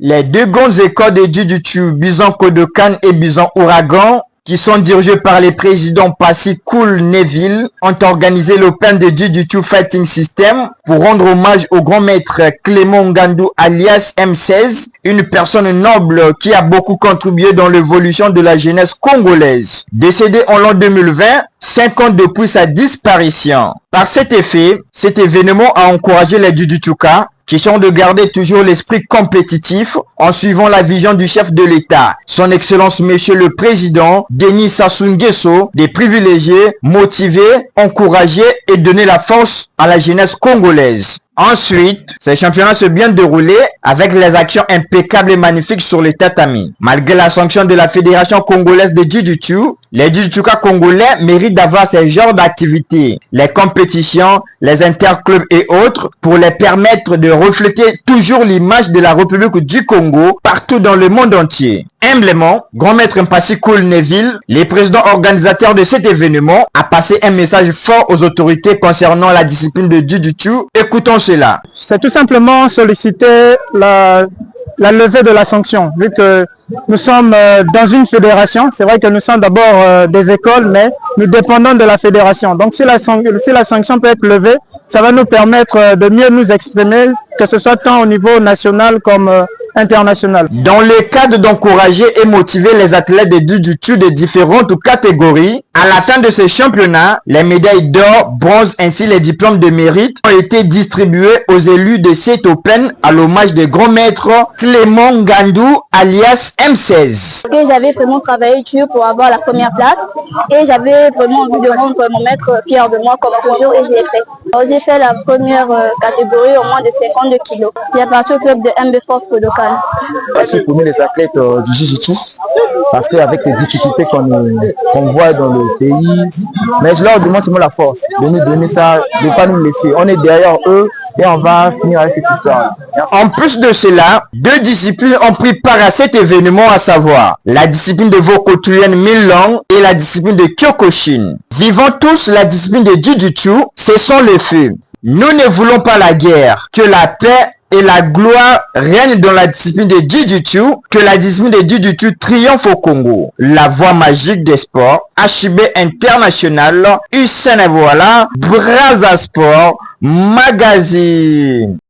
Les deux grandes écoles de Jiu-Jitsu, Bison Kodokan et Bison Ouragan, qui sont dirigés par les présidents Passy Cool Neville, ont organisé l'Open de Jiu-Jitsu Fighting System pour rendre hommage au grand maître Clément Ngandou alias M16, une personne noble qui a beaucoup contribué dans l'évolution de la jeunesse congolaise. Décédé en l'an 2020, 5 ans depuis sa disparition. Par cet effet, cet événement a encouragé les Jiu-Jitsuka qui sont de garder toujours l'esprit compétitif en suivant la vision du chef de l'État, son Excellence Monsieur le Président Denis Sassou Nguesso, de privilégier, motiver, encourager et donner la force à la jeunesse congolaise. Ensuite, ces championnats se bien déroulés avec les actions impeccables et magnifiques sur les tatamis. Malgré la sanction de la Fédération congolaise de Jiu-Jitsu, les Jiu-Jitsuka congolais méritent d'avoir ces genres d'activités, les compétitions, les interclubs et autres, pour les permettre de refléter toujours l'image de la République du Congo partout dans le monde entier. Humblement, Grand Maître Mpassi Cool Neville, le président organisateur de cet événement, a passé un message fort aux autorités concernant la discipline de Jiu-Jitsu. Écoutons cela. C'est tout simplement solliciter la levée de la sanction, vu que nous sommes dans une fédération. C'est vrai que nous sommes d'abord des écoles, mais nous dépendons de la fédération. Donc si la sanction peut être levée, ça va nous permettre de mieux nous exprimer, que ce soit tant au niveau national comme international. Dans le cadre d'encourager et motiver les athlètes de Jiu-Jitsu de différentes catégories, à la fin de ce championnat, les médailles d'or, bronze ainsi les diplômes de mérite ont été distribués aux élus de cet Open à l'hommage des grands maîtres Clément Ngandou alias M16. J'avais vraiment travaillé dur pour avoir la première place et j'avais vraiment envie de rendre mon maître fier de moi comme toujours et je l'ai fait. J'ai fait la première catégorie au moins de 52 kilos. J'ai appartenu au club de MB Force Kodokan. C'est pour nous les athlètes du Jiu-Jitsu parce qu'avec ces difficultés qu'on voit dans le pays, mais je leur demande seulement la force de nous donner ça, de ne pas nous laisser. On est derrière eux et on va finir avec cette histoire. Merci. En plus de cela, deux disciplines ont pris part à cet événement, à savoir la discipline de Vokotouyen Milan et la discipline de Kyokushin. Vivant tous la discipline de Jiu-Jitsu, cessons le feu. Nous ne voulons pas la guerre, que la paix et la gloire règnent dans la discipline de Jiu-Jitsu, que la discipline de Jiu-Jitsu triomphe au Congo. La voix magique des sports, HIB International, Hussein Voilà, Brazza Sport, Magazine.